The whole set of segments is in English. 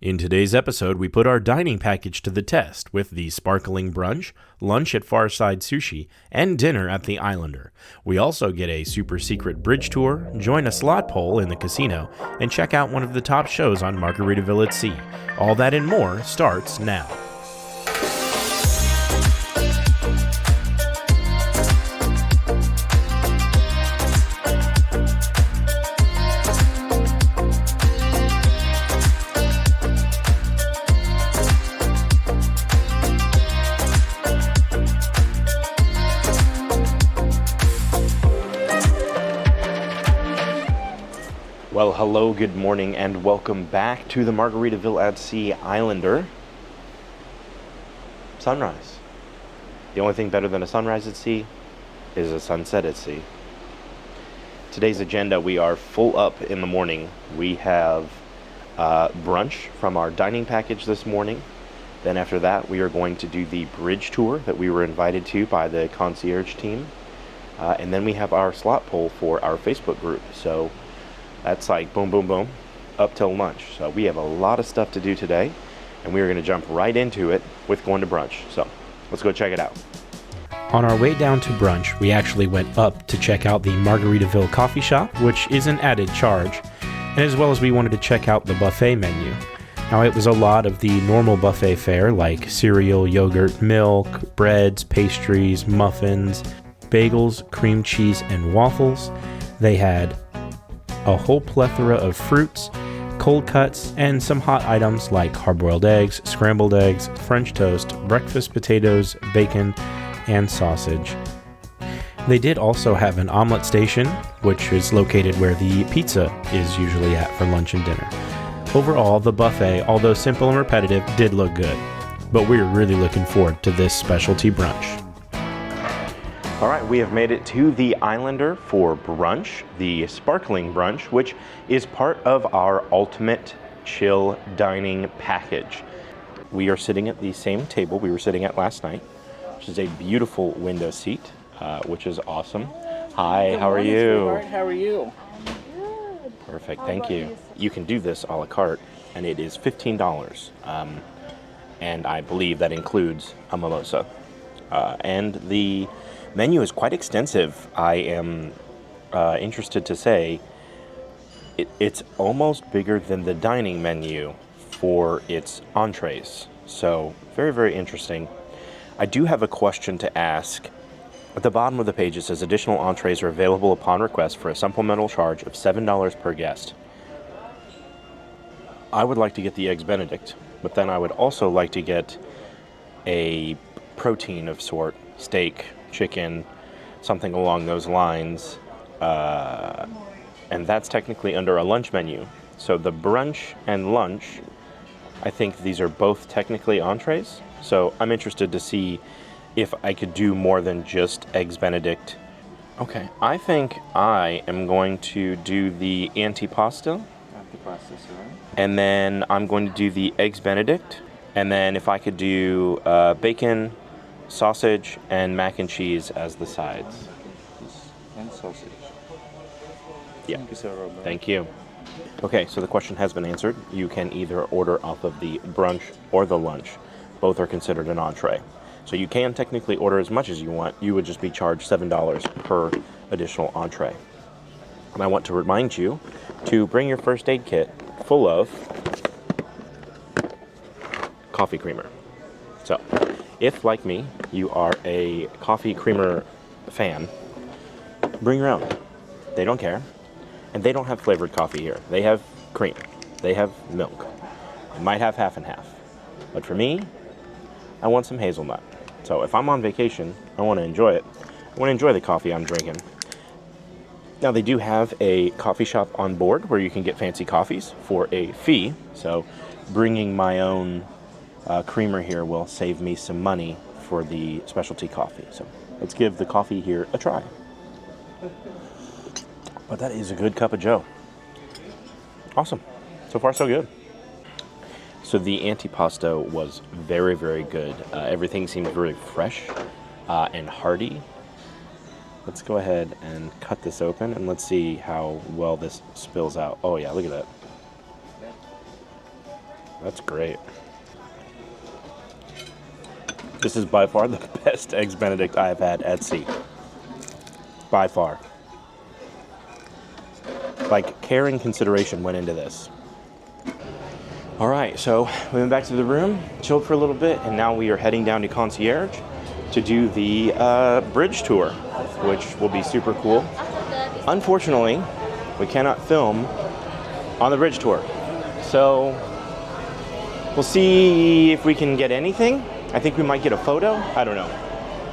In today's episode, we put our dining package to the test with the sparkling brunch, lunch at Side Sushi, and dinner at the Islander. We also get a super secret bridge tour, join a slot poll in the casino, and check out one of the top shows on Margaritaville at Sea. All that and more starts now. Well, hello, good morning, and welcome back to the Margaritaville at Sea Islander. Sunrise. The only thing better than a sunrise at sea is a sunset at sea. Today's agenda, we are full up in the morning. We have brunch from our dining package this morning. Then after that, we are going to do the bridge tour that we were invited to by the concierge team. And then we have our slot poll for our Facebook group. So that's like boom, boom, boom, up till lunch. So we have a lot of stuff to do today, and we are going to jump right into it with going to brunch. So let's go check it out. On our way down to brunch, we actually went up to check out the Margaritaville coffee shop, which is an added charge, and as well as we wanted to check out the buffet menu. Now, it was a lot of the normal buffet fare, like cereal, yogurt, milk, breads, pastries, muffins, bagels, cream cheese, and waffles. They had a whole plethora of fruits, cold cuts, and some hot items like hard-boiled eggs, scrambled eggs, French toast, breakfast potatoes, bacon, and sausage. They did also have an omelet station, which is located where the pizza is usually at for lunch and dinner. Overall, the buffet, although simple and repetitive, did look good, but we're really looking forward to this specialty brunch. All right, we have made it to the Islander for brunch, the sparkling brunch, which is part of our ultimate chill dining package. We are sitting at the same table we were sitting at last night, which is a beautiful window seat, which is awesome. Hi, how are you? How are you? Perfect, thank you. You can do this a la carte, and it is $15, and I believe that includes a mimosa. And the menu is quite extensive. I am interested to say it's almost bigger than the dining menu for its entrees. So very, very interesting. I do have a question to ask. At the bottom of the page it says additional entrees are available upon request for a supplemental charge of $7 per guest. I would like to get the Eggs Benedict, but then I would also like to get a protein of sort, steak, chicken, something along those lines, and that's technically under a lunch menu. So the brunch and lunch, I think these are both technically entrees, so I'm interested to see if I could do more than just Eggs Benedict. Okay, I think I am going to do the antipasto, and then I'm going to do the Eggs Benedict, and then if I could do bacon, sausage, and mac and cheese as the sides. And sausage. Yeah. Thank you. Okay, so the question has been answered. You can either order off of the brunch or the lunch. Both are considered an entree. So you can technically order as much as you want. You would just be charged $7 per additional entree. And I want to remind you to bring your first aid kit full of coffee creamer. So, if, like me, you are a coffee creamer fan, bring your own. They don't care. And they don't have flavored coffee here. They have cream. They have milk. They might have half and half. But for me, I want some hazelnut. So if I'm on vacation, I want to enjoy it. I want to enjoy the coffee I'm drinking. Now, they do have a coffee shop on board where you can get fancy coffees for a fee. So bringing my own creamer here will save me some money for the specialty coffee. So let's give the coffee here a try. But that is a good cup of joe. Awesome. So far, so good. So the antipasto was very, very good. Everything seemed really fresh and hearty. Let's go ahead and cut this open and let's see how well this spills out. Oh yeah, look at that. That's great. This is by far the best Eggs Benedict I've had at sea. By far. Like, care and consideration went into this. All right, so we went back to the room, chilled for a little bit, and now we are heading down to Concierge to do the bridge tour, which will be super cool. Unfortunately, we cannot film on the bridge tour. So we'll see if we can get anything. I think we might get a photo. I don't know.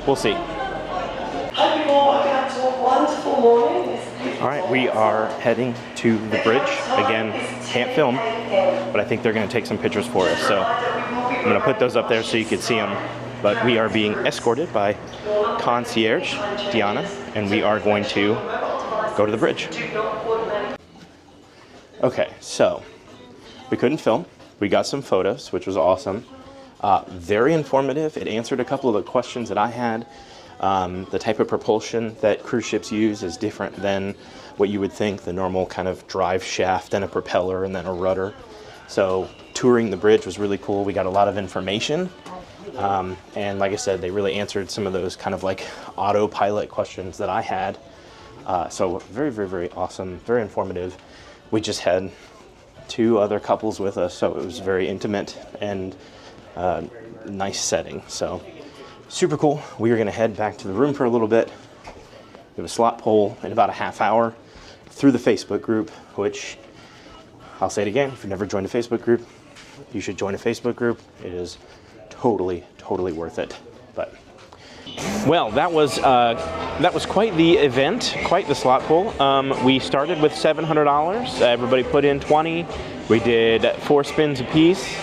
We'll see. Hope you all woke up to a wonderful morning. All right, we are heading to the bridge. Again, can't film, but I think they're going to take some pictures for us. So I'm going to put those up there so you can see them. But we are being escorted by Concierge Diana, and we are going to go to the bridge. Okay, so we couldn't film. We got some photos, which was awesome. Very informative. It answered a couple of the questions that I had. The type of propulsion that cruise ships use is different than what you would think, the normal kind of drive shaft and a propeller and then a rudder. So touring the bridge was really cool. We got a lot of information. And like I said, they really answered some of those kind of like autopilot questions that I had. So very, very, very awesome, very informative. We just had 2 other couples with us, so it was very intimate and nice setting. So super cool. We are going to head back to the room for a little bit. We have a slot poll in about a half hour through the Facebook group, which I'll say it again, if you've never joined a Facebook group, you should join a Facebook group. It is totally, totally worth it. But well, that was quite the event, quite the slot pool. We started with $700. Everybody put in 20. We did 4 spins apiece.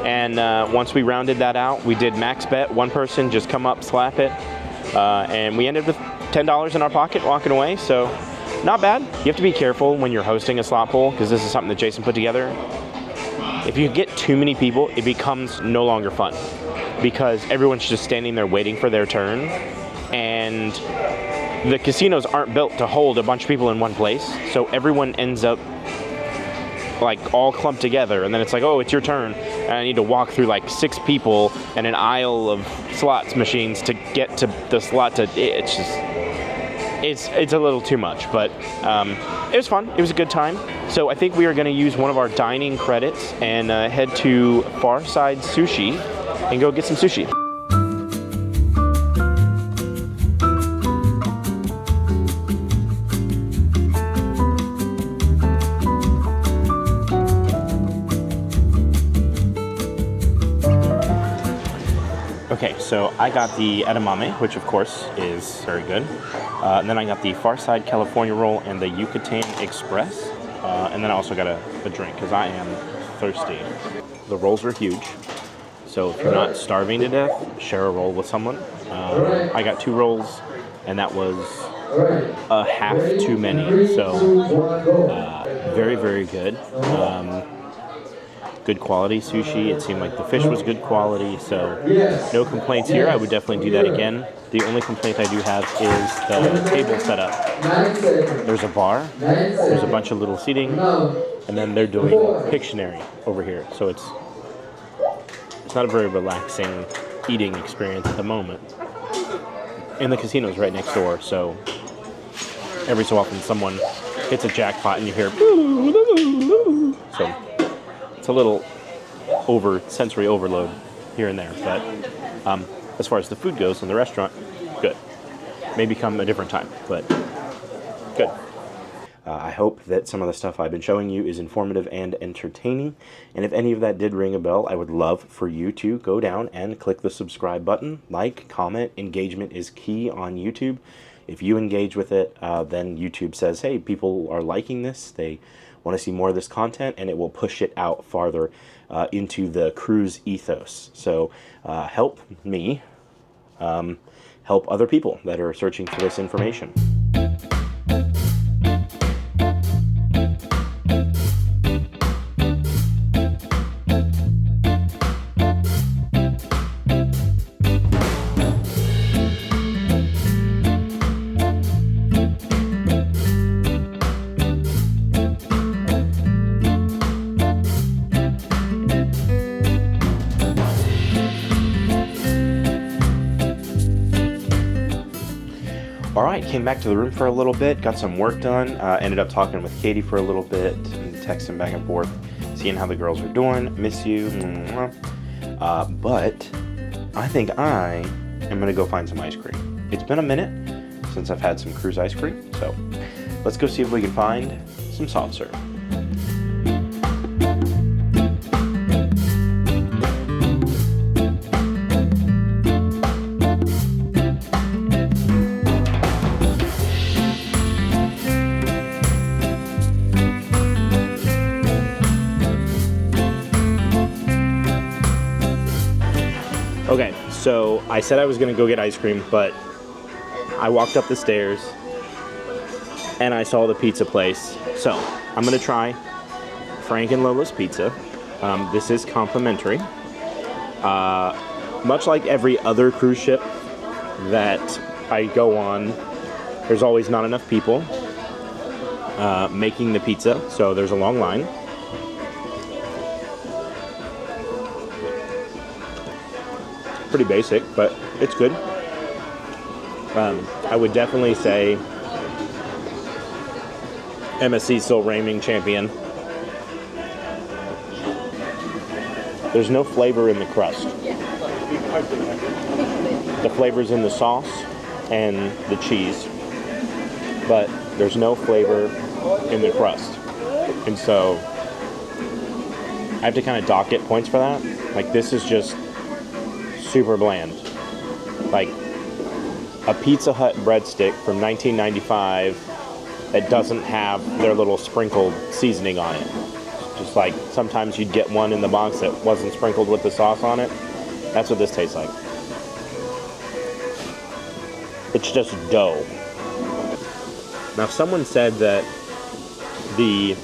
And once we rounded that out, we did max bet. One person just come up, slap it. And we ended with $10 in our pocket walking away. So not bad. You have to be careful when you're hosting a slot pool, because this is something that Jason put together. If you get too many people, it becomes no longer fun, because everyone's just standing there waiting for their turn. And the casinos aren't built to hold a bunch of people in one place. So everyone ends up like all clumped together, and then it's like, oh, it's your turn, and I need to walk through like 6 people and an aisle of slots machines to get to the slot. It's just, it's a little too much, but it was fun. It was a good time. So I think we are going to use one of our dining credits and head to Side Sushi and go get some sushi. Okay, so I got the edamame, which of course is very good. And then I got the Farside California roll and the Yucatan Express. And then I also got a drink, because I am thirsty. The rolls are huge. So if you're not starving to death, share a roll with someone. I got 2 rolls, and that was a half too many. So very, very good. Good quality sushi. It seemed like the fish was good quality, so no complaints here. I would definitely do that again. The only complaint I do have is the table setup. There's a bar, there's a bunch of little seating, and then they're doing Pictionary over here. So it's not a very relaxing eating experience at the moment. And the casino's right next door, so every so often someone hits a jackpot and you hear so a little sensory overload here and there, but as far as the food goes in the restaurant, good. Maybe come a different time, but good. I hope that some of the stuff I've been showing you is informative and entertaining, and if any of that did ring a bell, I would love for you to go down and click the subscribe button. Like, comment. Engagement is key on YouTube. If you engage with it, then YouTube says, hey, people are liking this, they want to see more of this content, and it will push it out farther into the cruise ethos. So help me help other people that are searching for this information. came back to the room for a little bit, got some work done, ended up talking with Katie for a little bit, and texting back and forth, seeing how the girls are doing. Miss you. But I think I am gonna go find some ice cream. It's been a minute since I've had some cruise ice cream, so let's go see if we can find some soft serve. Okay, so I said I was gonna go get ice cream, but I walked up the stairs and I saw the pizza place. So I'm gonna try Frank and Lola's pizza. This is complimentary. Much like every other cruise ship that I go on, there's always not enough people making the pizza, so there's a long line. Pretty basic, but it's good. I would definitely say MSC still reigning champion. There's no flavor in the crust. The flavor's in the sauce and the cheese, but there's no flavor in the crust. And so I have to kind of dock it points for that. Like, this is just super bland. Like a Pizza Hut breadstick from 1995 that doesn't have their little sprinkled seasoning on it. Just like sometimes you'd get one in the box that wasn't sprinkled with the sauce on it. That's what this tastes like. It's just dough. Now, someone said that the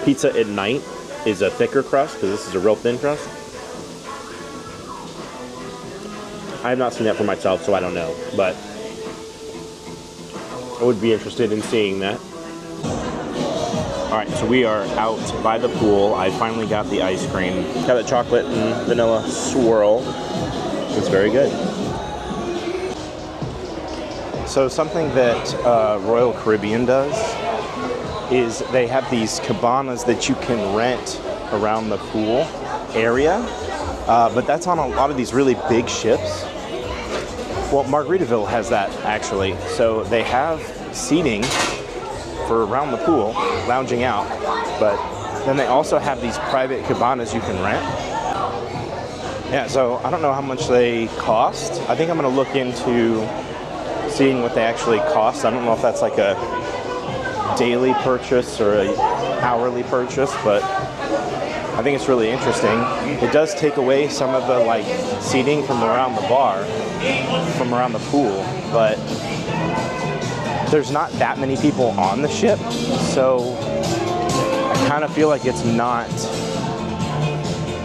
pizza at night is a thicker crust because this is a real thin crust. I have not seen that for myself, so I don't know, but I would be interested in seeing that. All right, so we are out by the pool. I finally got the ice cream. Got a chocolate and vanilla swirl. It's very good. So something that Royal Caribbean does is they have these cabanas that you can rent around the pool area, but that's on a lot of these really big ships. Well, Margaritaville has that, actually. So they have seating for around the pool, lounging out, but then they also have these private cabanas you can rent. Yeah, so I don't know how much they cost. I think I'm gonna look into seeing what they actually cost. I don't know if that's like a daily purchase or an hourly purchase, but I think it's really interesting. It does take away some of the like seating from around the bar, from around the pool, but there's not that many people on the ship, so I kind of feel like it's not,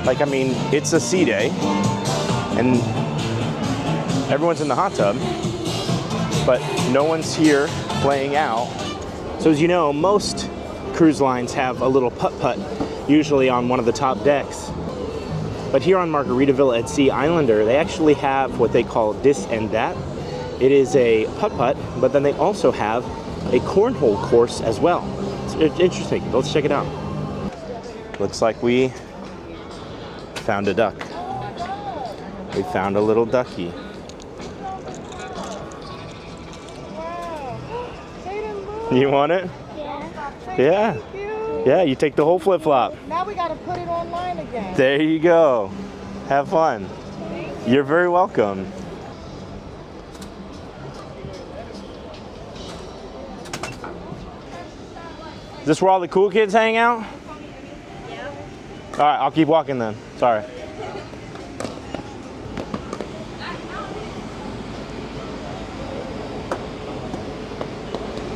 like, I mean, it's a sea day, and everyone's in the hot tub, but no one's here playing out. So as you know, most cruise lines have a little putt-putt, usually on one of the top decks. But here on Margaritaville at Sea Islander, they actually have what they call this and that. It is a putt-putt, but then they also have a cornhole course as well. It's interesting. Let's check it out. Looks like we found a duck. We found a little ducky. You want it? Yeah. Yeah, you take the whole flip-flop. Now we got to put it online again. There you go. Have fun. You're very welcome. Is this where all the cool kids hang out? Yeah. All right, I'll keep walking then. Sorry.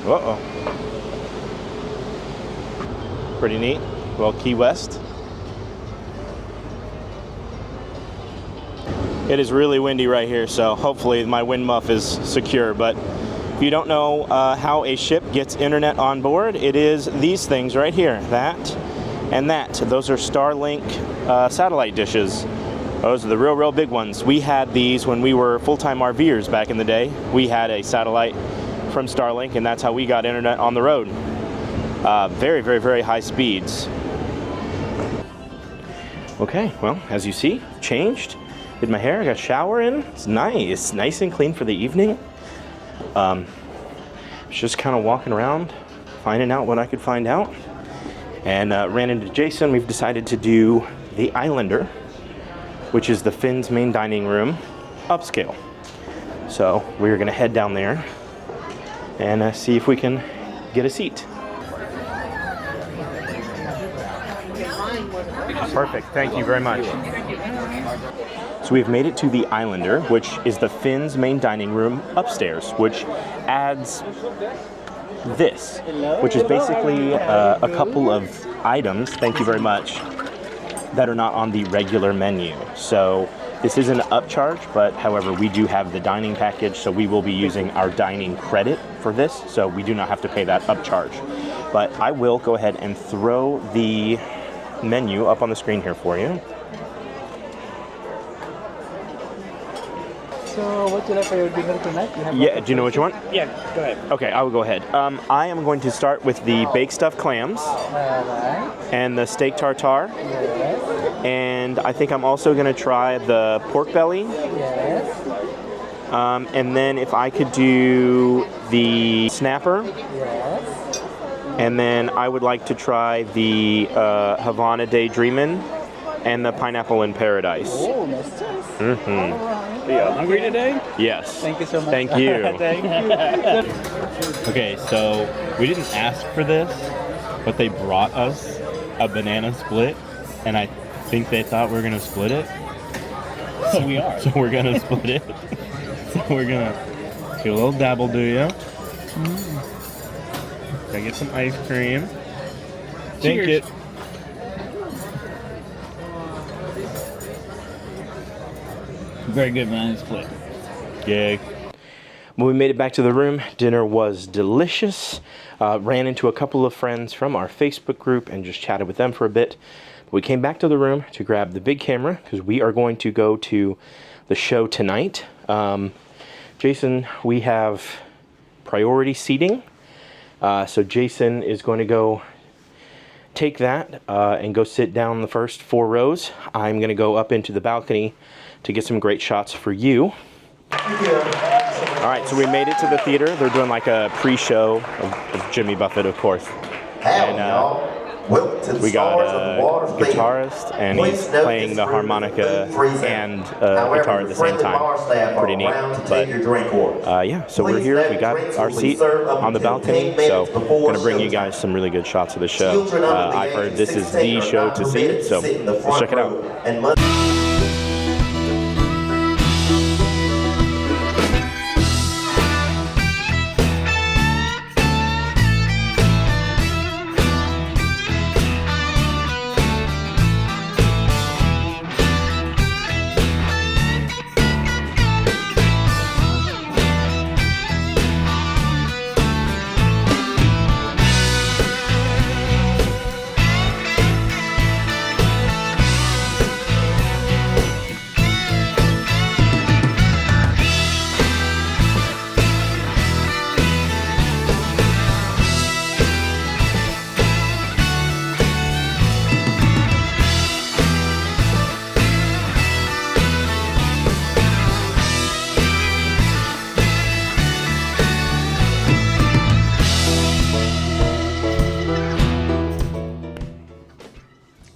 Uh-oh. Pretty neat. Well, Key West. It is really windy right here, so hopefully my wind muff is secure. But if you don't know how a ship gets internet on board, it is these things right here. That and that. Those are Starlink satellite dishes. Those are the real big ones. We had these when we were full-time RVers back in the day. We had a satellite from Starlink, and that's how we got internet on the road. Very high speeds. Okay, well, as you see, changed. Did my hair, I got a shower in. It's nice and clean for the evening. Just kind of walking around, finding out what I could find out. And ran into Jason. We've decided to do the Islander, which is the Finn's main dining room, upscale. So we're gonna head down there and see if we can get a seat. Perfect, thank you very much. So we've made it to the Islander, which is the Finn's main dining room upstairs, which adds this, which is basically a couple of items, thank you very much, that are not on the regular menu. So this is an upcharge, but however, we do have the dining package, so we will be using our dining credit for this, so we do not have to pay that upcharge. But I will go ahead and throw the menu up on the screen here for you. So what you like for your dinner tonight? Yeah, do you know what you want? Yeah, go ahead. Okay, I will go ahead. I am going to start with the baked stuffed clams Alright. and the steak tartare. Yes. And I think I'm also going to try the pork belly. Yes. And then if I could do the snapper. Yes. And then I would like to try the Havana Daydreamin' and the Pineapple in Paradise. Oh, nice choice. Mm-hmm. Are you hungry today? Yes. Thank you so much. Thank you. Thank you. Okay, so we didn't ask for this, but they brought us a banana split, and I think they thought we were going to split it. So we are. So we're going to split it. So we're going to do a little dabble, do you? Can I get some ice cream? Thank you. Very good banana split. Yeah. When we made it back to the room, dinner was delicious. Ran into a couple of friends from our Facebook group and just chatted with them for a bit. We came back to the room to grab the big camera because we are going to go to the show tonight. Jason, we have priority seating. So Jason is going to go take that and go sit down the first 4 rows. I'm going to go up into the balcony to get some great shots for you. All right, so we made it to the theater. They're doing like a pre-show of Jimmy Buffett, of course. And we got a guitarist, and he's playing the harmonica and guitar at the same time. Pretty neat. But yeah, so we're here. We got our seat on the balcony, so I'm going to bring you guys some really good shots of the show. I've heard this is the show to see, so let's check it out.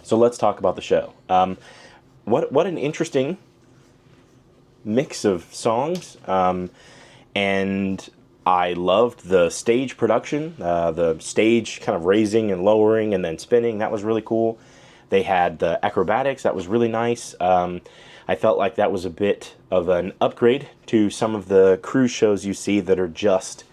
So let's talk about the show. What an interesting mix of songs, and I loved the stage production, the stage kind of raising and lowering and then spinning. That was really cool. They had the acrobatics. That was really nice. I felt like that was a bit of an upgrade to some of the cruise shows you see that are just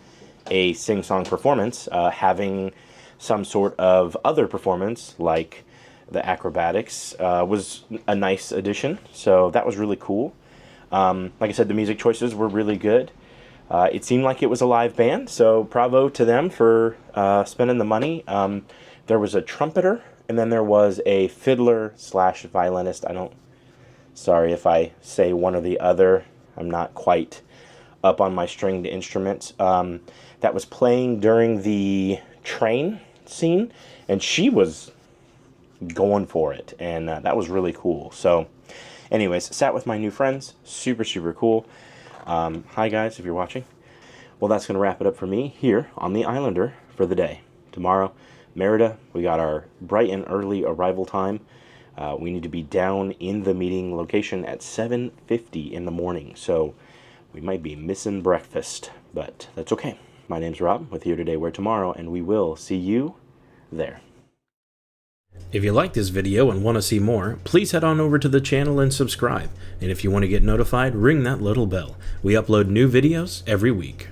a sing-song performance, having some sort of other performance like the acrobatics was a nice addition, so that was really cool. Like I said, the music choices were really good. It seemed like it was a live band, so bravo to them for spending the money. There was a trumpeter, and then there was a fiddler slash violinist. I don't Sorry if I say one or the other. I'm not quite up on my stringed instruments. That was playing during the train scene, and she was going for it, and that was really cool. So anyways, sat with my new friends. Super, super cool. Hi guys, if you're watching. Well, that's going to wrap it up for me here on the Islander for the day. Tomorrow, Merida, we got our bright and early arrival time. We need to be down in the meeting location at 7:50 in the morning, so we might be missing breakfast, but that's okay. My name's Rob with Here Today, Where Tomorrow, and we will see you there. If you like this video and want to see more, please head on over to the channel and subscribe. And if you want to get notified, ring that little bell. We upload new videos every week.